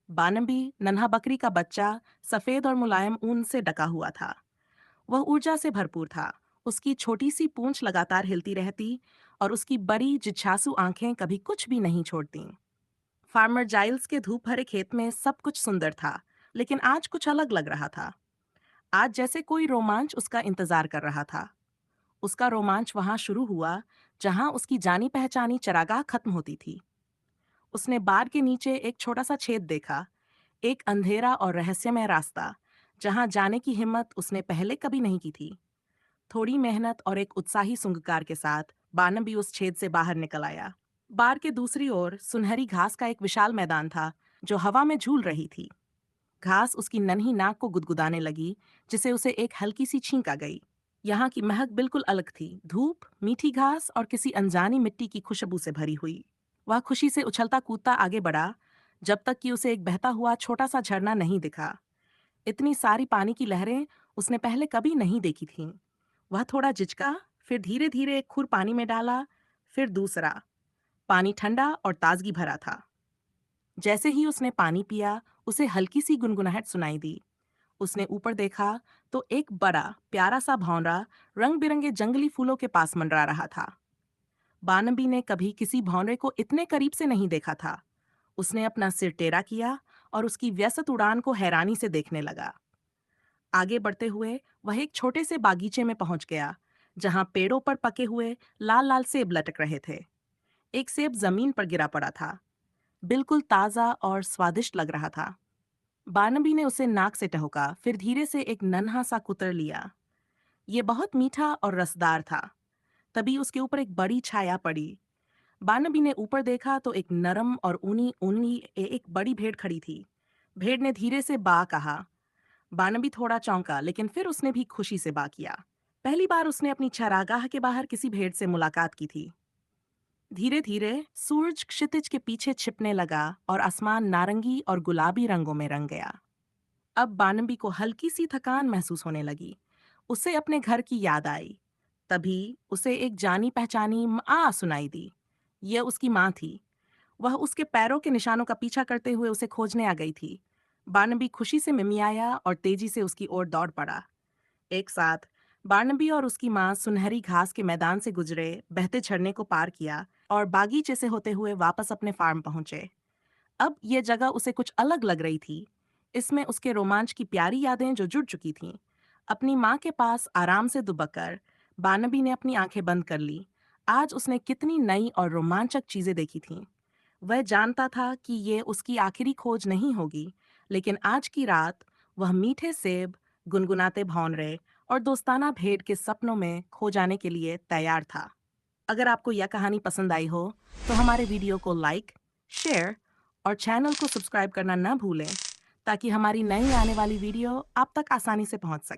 बानम्बी नन्हा बकरी का बच्चा सफेद और मुलायम ऊन से ढका हुआ था। वह ऊर्जा से भरपूर था। उसकी छोटी सी पूंछ लगातार हिलती रहती और उसकी बड़ी जिज्ञासु आंखें कभी कुछ भी नहीं छोड़तीं। फार्मर जाइल्स के धूप भरे खेत में सब कुछ सुंदर था, लेकिन आज कुछ अलग लग रहा था। आज जैसे कोई रोमांच उसका इंतजार कर रहा था। उसका रोमांच वहां शुरू हुआ जहां उसकी जानी पहचानी चरागाह खत्म होती थी। उसने बार के नीचे एक छोटा सा छेद देखा, एक अंधेरा और रहस्यमय रास्ता जहां जाने की हिम्मत उसने पहले कभी नहीं की थी। थोड़ी मेहनत और एक उत्साही सुंगकार के साथ बानम्बी उस छेद से बाहर निकल आया। बार के दूसरी ओर सुनहरी घास का एक विशाल मैदान था जो हवा में झूल रही थी। घास उसकी नन्ही नाक को गुदगुदाने लगी, जिसे उसे एक हल्की सी छींक आ गई। यहाँ की महक बिल्कुल अलग थी, धूप, मीठी घास और किसी अनजानी मिट्टी की खुशबू से भरी हुई। वह खुशी से उछलता कूदता आगे बढ़ा, जब तक कि उसे एक बहता हुआ छोटा सा झरना नहीं दिखा। इतनी सारी पानी की लहरें उसने पहले कभी नहीं देखी थीं। वह थोड़ा झिझका, फिर धीरे धीरे एक खुर पानी में डाला, फिर दूसरा। पानी ठंडा और ताजगी भरा था। जैसे ही उसने पानी पिया, उसे हल्की सी गुनगुनाहट सुनाई दी। उसने ऊपर देखा तो एक बड़ा प्यारा सा भौंरा रंग बिरंगे जंगली फूलों के पास मंडरा रहा था। बानम्बी ने कभी किसी भौंरे को इतने करीब से नहीं देखा था। उसने अपना सिर टेढ़ा किया और उसकी व्यस्त उड़ान को हैरानी से देखने लगा। आगे बढ़ते हुए वह एक छोटे से बागीचे में पहुंच गया, जहां पेड़ों पर पके हुए लाल लाल सेब लटक रहे थे। एक सेब जमीन पर गिरा पड़ा था, बिल्कुल ताजा और स्वादिष्ट लग रहा था। बानबी ने उसे नाक से टहुका, फिर धीरे से एक नन्हा सा कुतर लिया। ये बहुत मीठा और रसदार था। तभी उसके ऊपर एक बड़ी छाया पड़ी। बानबी ने ऊपर देखा तो एक नरम और ऊनी ऊनी एक बड़ी भेड़ खड़ी थी। भेड़ ने धीरे से बा कहा। बानबी थोड़ा चौंका, लेकिन फिर उसने भी खुशी से बा किया। पहली बार उसने अपनी चरागाह के बाहर किसी भेड़ से मुलाकात की थी। धीरे धीरे सूरज क्षितिज के पीछे छिपने लगा और आसमान नारंगी और गुलाबी रंगों में रंग गया। अब बानम्बी को हल्की सी थकान महसूस होने लगी। उसे अपने घर की याद आई। तभी उसे एक जानी पहचानी आ सुनाई दी। यह उसकी माँ थी। वह उसके पैरों के निशानों का पीछा करते हुए उसे खोजने आ गई थी। बानम्बी खुशी से मिमियाया और तेजी से उसकी ओर दौड़ पड़ा। एक साथ बानम्बी और उसकी माँ सुनहरी घास के मैदान से गुजरे, बहते झरने को पार किया और बागीचे से होते हुए वापस अपने फार्म पहुंचे। अब ये जगह उसे कुछ अलग लग रही थी। इसमें उसके रोमांच की प्यारी यादें जो जुड़ चुकी थीं। अपनी माँ के पास आराम से दुबक कर बानबी ने अपनी आंखें बंद कर ली। आज उसने कितनी नई और रोमांचक चीजें देखी थीं। वह जानता था कि ये उसकी आखिरी खोज नहीं होगी, लेकिन आज की रात वह मीठे सेब, गुनगुनाते भौंरे और दोस्ताना भेंट के सपनों में खो जाने के लिए तैयार था। अगर आपको यह कहानी पसंद आई हो, तो हमारे वीडियो को लाइक, शेयर और चैनल को सब्सक्राइब करना न भूलें, ताकि हमारी नई आने वाली वीडियो आप तक आसानी से पहुंच सके।